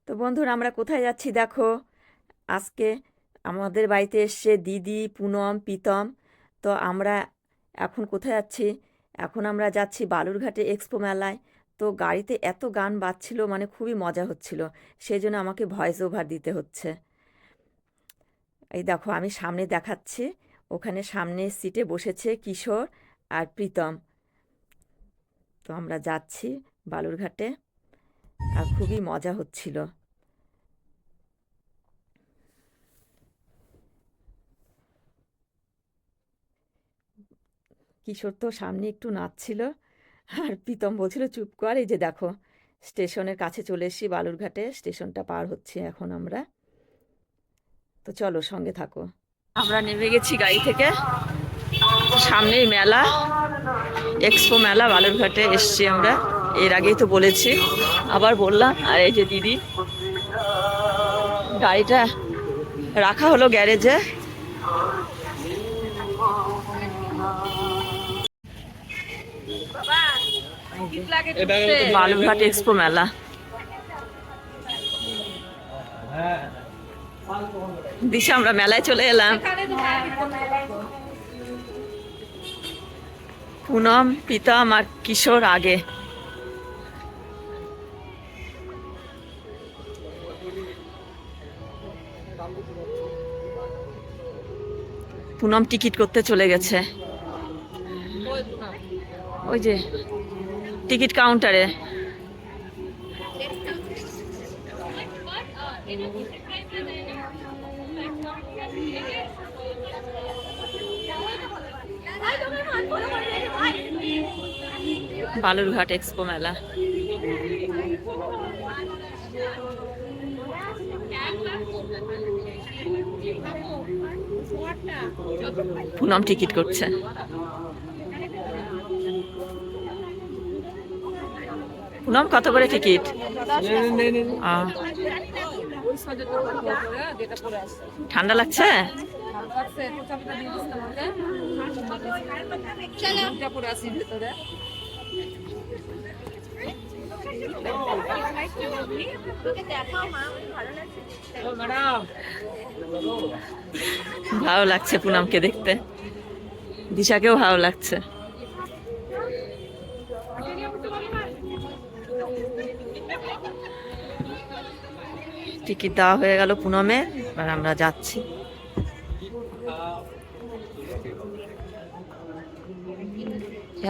তো বন্ধুরা, আমরা কোথায় যাচ্ছি দেখো। আজকে আমাদের বাড়িতে এসছে দিদি, পুনম, প্রীতম। তো আমরা এখন কোথায় যাচ্ছি? এখন আমরা যাচ্ছি বালুরঘাটে এক্সপো মেলায়। তো গাড়িতে এত গান বাজছিল, মানে খুবই মজা হচ্ছিল। সেই জন্য আমাকে ভয়েস ওভার দিতে হচ্ছে। এই দেখো, আমি সামনে দেখাচ্ছি। ওখানে সামনে সিটে বসেছে কিশোর আর প্রীতম। তো আমরা যাচ্ছি বালুরঘাটে, আর খুবই মজা হচ্ছিল। কিশোর তো সামনে একটু নাচছিল, আর প্রীতম বলছিল চুপ কর। এই যে দেখো, স্টেশনের কাছে চলে এসেছি, বালুরঘাটে স্টেশনটা পার হচ্ছি এখন আমরা। তো চলো, সঙ্গে থাকো। আমরা নেমে গেছি গাড়ি থেকে। সামনেই মেলা, এক্সপো মেলা, বালুরঘাটে এসছি আমরা। এর আগেই তো বলেছি, আবার বললাম। আর এই যে দিদি, গাড়িটা রাখা হলো গ্যারেজে। বালুরঘাট এক্সপো মেলা। দিশা, আমরা মেলায় চলে এলাম। পুনম, প্রীতম আর কিশোর আগে। পুনম টিকিট করতে চলে গেছে, ওই যে টিকিট কাউন্টারে। বালুরঘাট এক্সপো মেলা। পুনম টিকিট করছে। পুনম, কত করে টিকিট? ঠান্ডা লাগছে? ভালো লাগছে পুনমকে দেখতে, দিশাকেও ভালো লাগছে। টিকিট দেওয়া হয়ে গেল পুনমের, আর আমরা যাচ্ছি।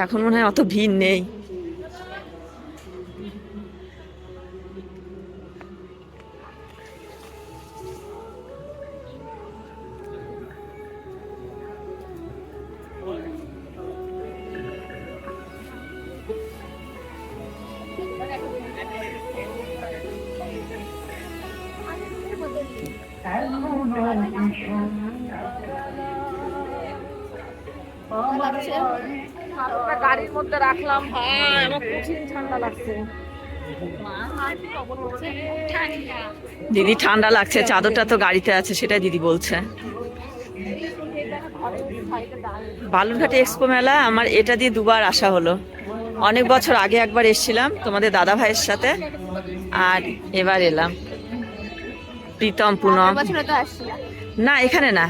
এখন মনে হয় অত ভিড় নেই। গাড়ির মধ্যে রাখলাম, আমার কঠিন ঠান্ডা লাগছে। দিদি, ঠান্ডা লাগছে, চাদরটা তো গাড়িতে আছে, সেটাই দিদি বলছে। বালুরঘাটে এক্সপো মেলা আমার এটা দিয়ে দুবার আসা হলো। অনেক বছর আগে একবার এসেছিলাম তোমাদের দাদা ভাইয়ের সাথে, আর এবার এলাম। প্রীতম, পুনম। না, এখানে না,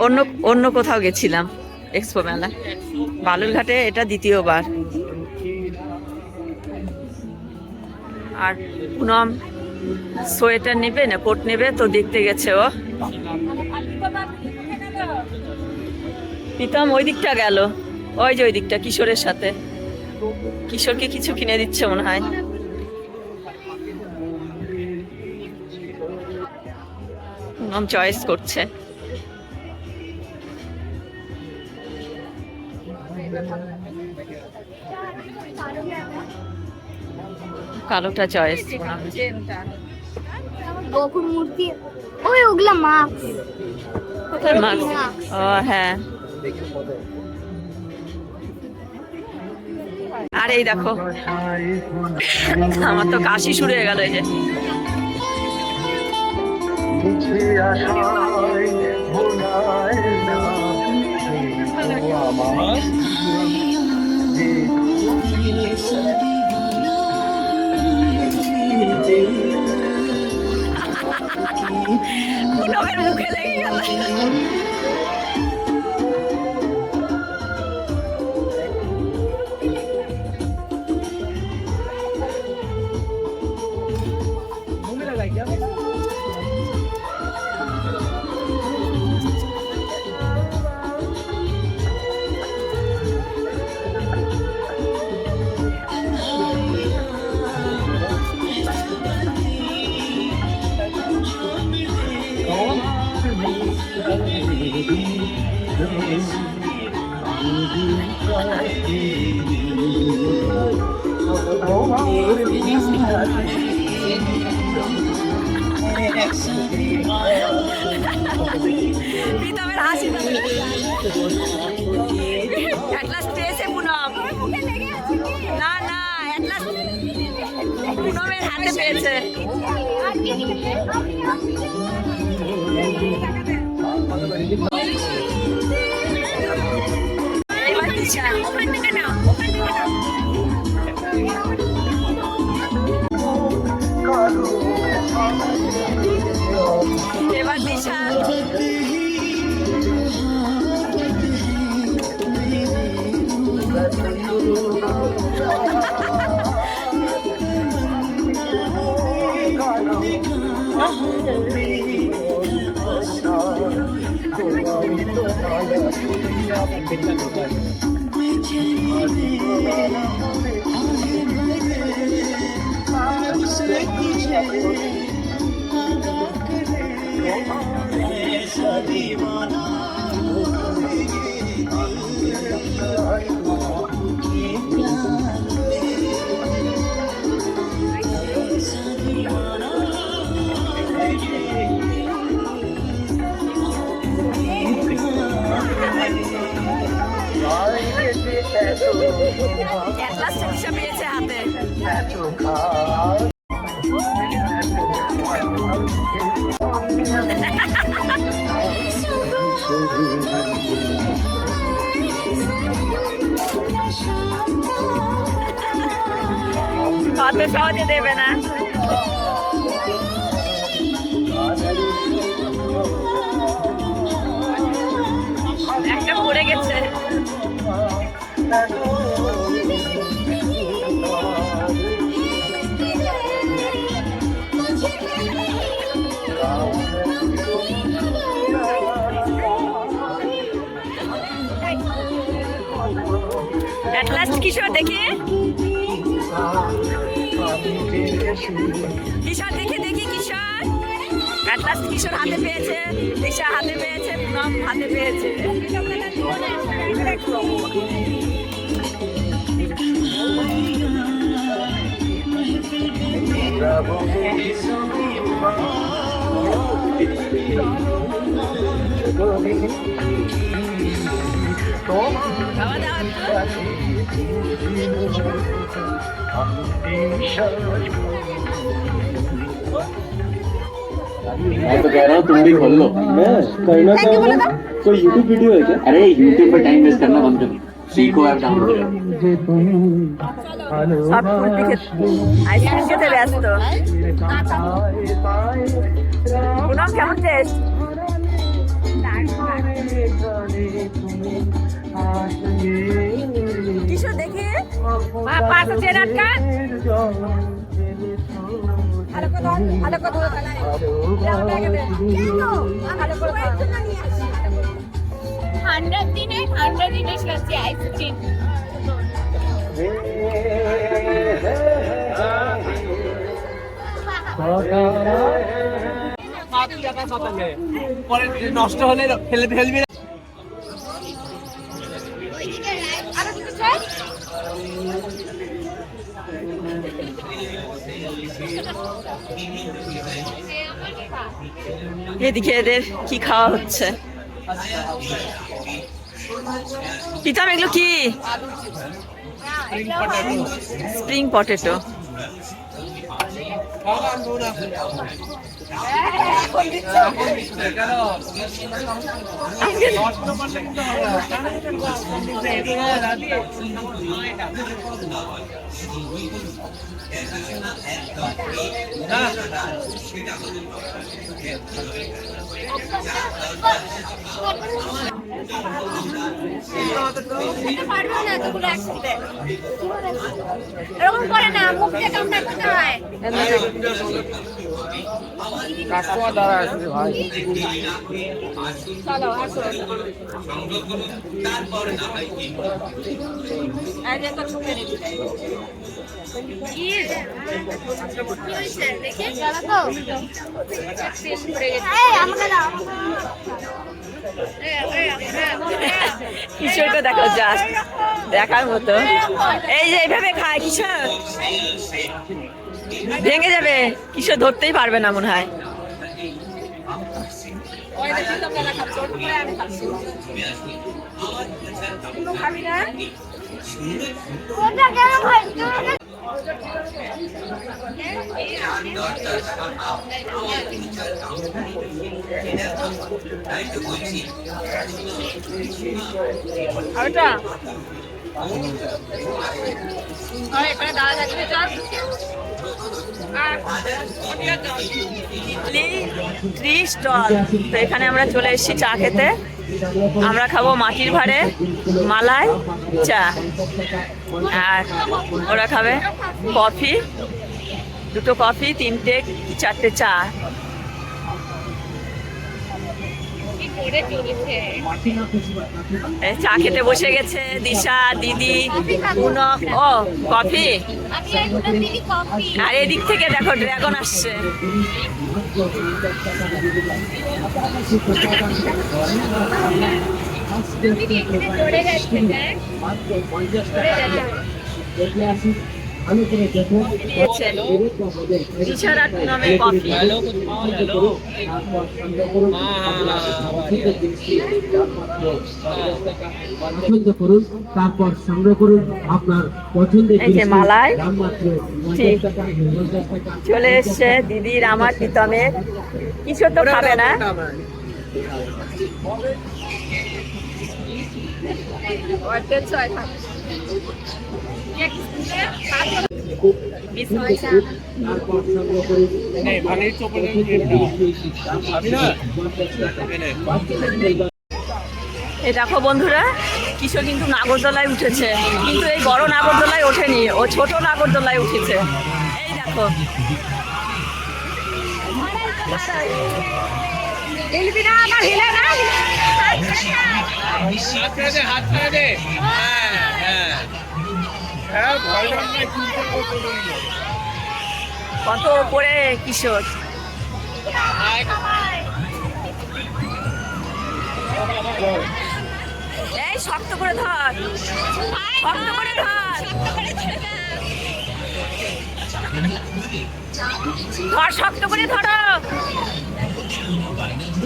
অন্য অন্য কোথাও গেছিলাম এক্সপো মেলা। বালুরঘাটে এটা দ্বিতীয়বার। আর পুনম সোয়েটার নেবে না কোট নেবে, তো দেখতে গেছে ও। প্রীতম ওই দিকটা গেল, ওই যে ওই দিকটা কিশোরের সাথে। কিশোরকে কিছু কিনে দিচ্ছে মনে হয়। পুনম চয়েস করছে। কালোটা চয়েস। গোকুল মূর্তি, ওই ওগুলা মাছ। কোথায় মাছ? ও হ্যাঁ। আর এই দেখো, আমার তো কাশি শুরু হয়ে গেল। এই যে প্রীতমের হাসি অ্যাটলাস পেয়েছে পুনম। না না, অ্যাটলাস পুনমের হাতে পেয়েছে। এবার দিশা। এবার দিশা। অ্যাটলাস দিশা পেয়েছে হাতে। অত সহজে দেবে না। একটা পড়ে গেছে। অ্যাটলাস্ট কিশোর দেখি, কিশোর দেখি দেখি কিশোর। অ্যাটলাস্ট কিশোর হাতে পেয়েছে, দিশা হাতে পেয়েছে, পুনম হাতে পেয়েছে। খাওয়া দাওয়া मैं तो कह रहा हूँ तुम भी खोल लो। मैं करना क्या है? कोई YouTube वीडियो है क्या? अरे YouTube पे टाइम वेस्ट करना बंद करो, सीखो ऐप डाउनलोड करो। সব কুলপি আইসক্রিম খেতে ব্যস্ত। পুনম কেমন টেস্ট? কিশোর দেখি, পাঁচ চেন আটকা। ভালো কথা, ভালো কথা। 100 দিনে খাচ্ছি আইসক্রিম। নষ্ট হলে ফেলবি না। এদিকে এদের কি খাওয়া হচ্ছে। প্রীতম এগুলো কি? Spring potato. এরকম করে না, মুখ দিয়ে কামড়া করতে হয়। কাস্টমার দ্বারা আসবে ভাই। চলো আসো এই যে তো ছুটে নেবে কি হয়েছে দেখে গেল তো পেন পড়ে গেছে এই আমাকে দাও কিশোরকে দেখো জাস্ট দেখার মতো। এই যে এইভাবে খায় কিশোর, ভেঙে যাবে, কিশোর ধরতেই পারবে না মনে হয়। ওই দেখি তো মেলা খাচ্ছ ওর পরে আমি খাচ্ছি পুরো খাবি না ওটা কেন খাইছো আরেকটা আরে এখানে দাঁড়া যাচ্ছে চল ট্রি স্টল। তো এখানে আমরা চলে এসেছি চা খেতে। আমরা খাবো মাটির ভাড়ে মালাই চা, আর ওরা খাবে কফি, 2টো কফি, 3টে 4টে চা। এই চা খেতে বসে গেছে দিশা, দিদি, পুনম। ও কফি, আমি একটা দিদি কফি আর এদিক থেকে দেখো ড্রাগন আসছে। দিদি এখানে চড়ে যাচ্ছে দেখ দিয়েছেন দিশার আর পুনমের কফি। পছন্দ করুন, তারপর সংগ্রহ করুন আপনার পছন্দের এই যে মালাই দাম মাত্র ঠিক 50 টাকা 50 টাকা। চলে এসছে দিদির, আমার, প্রীতমের। কিছু তো খাবে না। অর্ধেক ছয় থাক তারপর সংগ্রহ করুন ভাঙির চোপড়ে আমি না এই দেখো বন্ধুরা, কিশোর কিন্তু নাগরদোলায় উঠেছে, কিন্তু এই বড় নাগরদোলায় ওঠেনি, ও ছোট নাগরদোলায় উঠেছে। এই দেখো হিলবি না আমার হিলে না হাত ছেড়ে দে, হাত ছেড়ে দে। হ্যাঁ হ্যাঁ হ্যাঁ ভয় ডর নাই, কত ওপরে কিশোর। এই শক্ত করে ধর, শক্ত করে ধর, ধর শক্ত করে ধরো।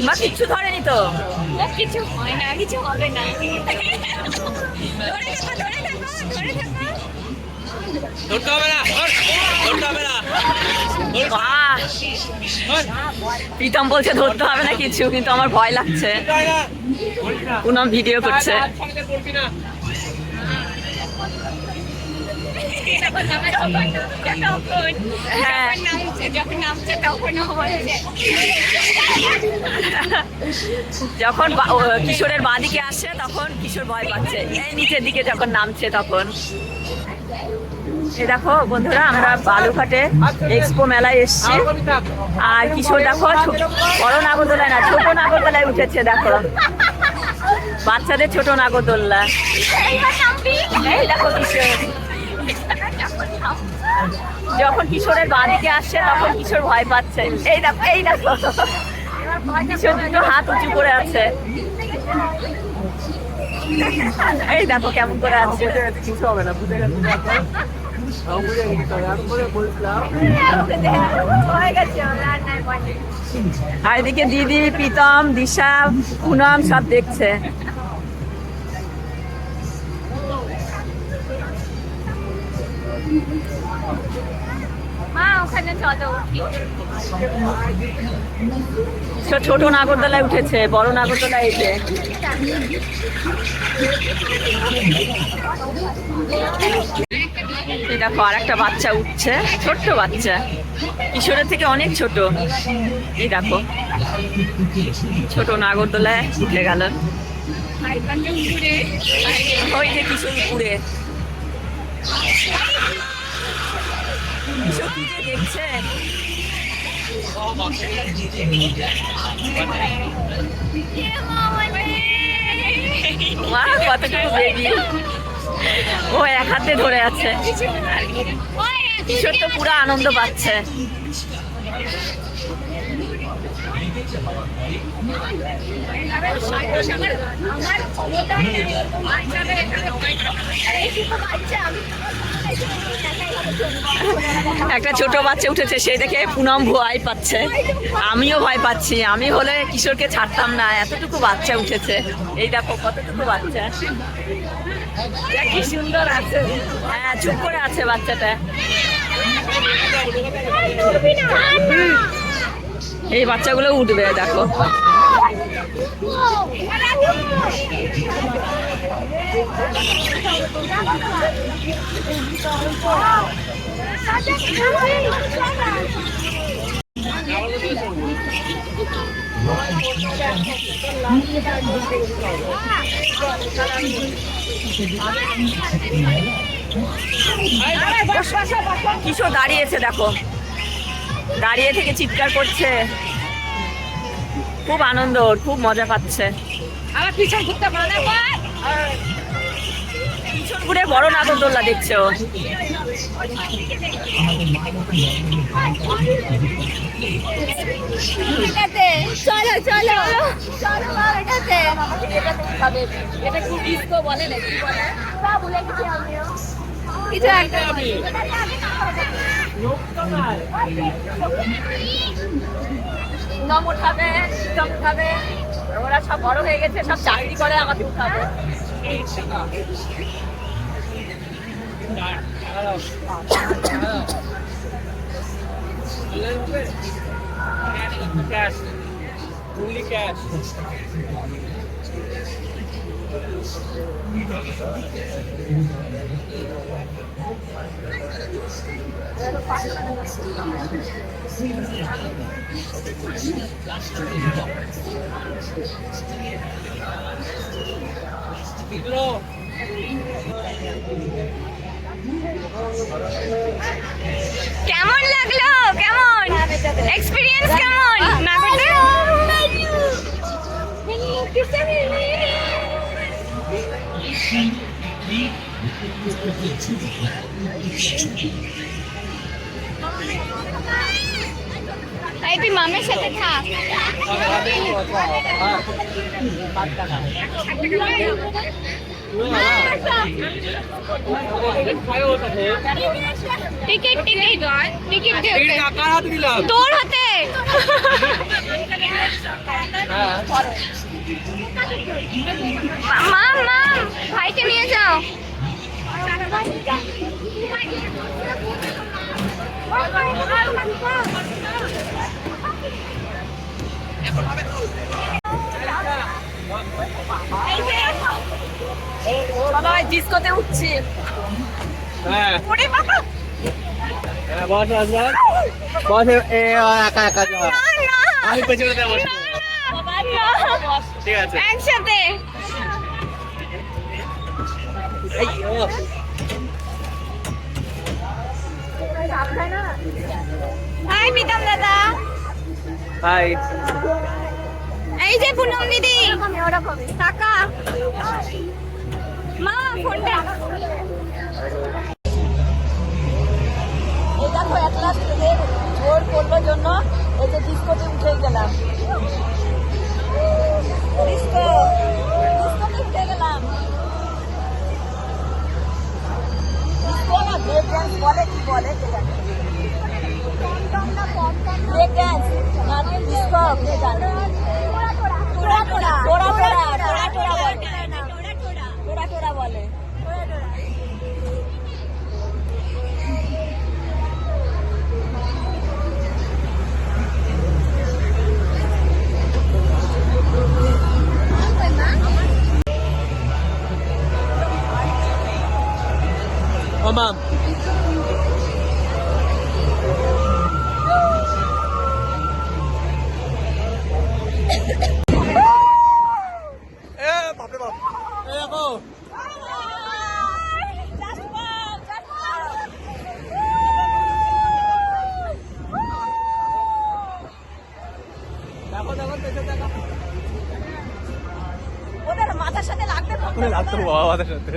মা কিচ্ছু ধরেনি তো। কিছু হয় না কিছু হবে না ধরে থাকো ধরে থাকো ধরে থাকো ধরতে হবে না, ধরতে হবে না। বাহ, প্রীতম বলছে ধরতে হবে না কিছু, কিন্তু আমার ভয় লাগছে। পুনম ভিডিও করছে। হাত ছেড়ে দে, পড়বি না। হ্যাঁ, যখন নামছে তখন হচ্ছে যখন কিশোরের বাঁ দিকে আসে তখন কিশোর ভয় পাচ্ছে, এই নিচের দিকে যখন নামছে তখন। এই দেখো বন্ধুরা, আমরা বালুঘাটে এক্সপো মেলায় এসেছি, আর কিশোর দেখো বড় নাগরদোলায় না, ছোট নাগরদোলায় উঠেছে। দেখো বাচ্চাদের ছোট নাগরদোল্লা। এই দেখো কিশোর যখন কিশোরের বাঁ দিকে আসছে তখন কিশোর ভয় পাচ্ছে। এই দেখো, এই দেখো কিশোর দুটো হাত উঁচু করে আছে। এই দেখো কেমন করে আছে। কিছু হবে না, বুঝে গেছে। আর এদিকে দিদি, প্রীতম, দিশা, পুনম সব দেখছে। মা ওখানে চলো ছোট নাগরদোলায় উঠেছে, বড় নাগরদোলায় এসে। এই দেখো আর একটা বাচ্চা উঠছে, ছোট্ট বাচ্চা, কিশোরের থেকে অনেক ছোট। এই দেখো ছোট নাগরদোলায় উঠে গেল। ওই যে কিশোর পুরে কিশোর কি যে দেখছে। মা কতটুকু বেবি, ও এক হাতে ধরে আছে। কিশোর তো পুরো আনন্দ পাচ্ছে। একটা ছোট বাচ্চা উঠেছে, সেই দেখে পুনম ভয় পাচ্ছে, আমিও ভয় পাচ্ছি। আমি হলে কিশোরকে ছাড়তাম না, এতটুকু বাচ্চা উঠেছে। এই দেখো কতটুকু বাচ্চা, কি সুন্দর আছে। হ্যাঁ, চুপ করে আছে বাচ্চাটা। এই বাচ্চাগুলো উঠবে, দেখো। কিশোর দাঁড়িয়েছে, দেখো, দাঁড়িয়ে থেকে চিৎকার করছে। খুব আনন্দ, খুব মজা পাচ্ছে। আমার পিছন ঘুরতে পারে পিছন ঘুরে বড় নাগরদোল্লা দেখছে ও। চলো চলো চলো এটাতে। এটা কি ডিস্কো বলে নাকি বলে? ভুলে গেছি আমিও কিছু একটা। নম উঠাবে, টম উঠাবে, ওরা সব বড় হয়ে গেছে, সব চাকরি করে, আমাকে উঠাবে। Cash. Only cash. কেমন লাগলো? কেমন এক্সপিরিয়েন্স? কেমন নাগরদোলা? এই তুই মামের সাথে থাক। টিকিট টিকিট টিকিট তোর হাতে। মাম মাম ভাইকে নিয়ে যাও। বাবা ডিস্কোতে উঠছি। হ্যাঁ, ওরে বাবা, বস আসবেন। বস একা একা যাওয়া। না না আমি পেছনে দিয়ে বসবো। ঠিক আছে। একসাথে। এই ও হাই প্রীতম দাদা। হাই। এই যে পুনম দিদি, টাকা মা ফোনটা। এই দেখো এক লাখ এদের জোর করবার জন্য এই যে ডিস্কোতে উঠে গেলাম। ডিস্কোতে উঠে গেলাম। ডিস্কো না ব্রেক ড্যান্স বলে, কি বলে সেটা? ব্রেক ড্যান্স না ডিস্কো, কে জানে? টোরা টোরা টোরা টোরা টোরা টোরা বলে, টোরা টোরা বলে। ও মাম। বাপরে বাপ, এই দেখো। রাত্রে বাবা আমাদের সাথে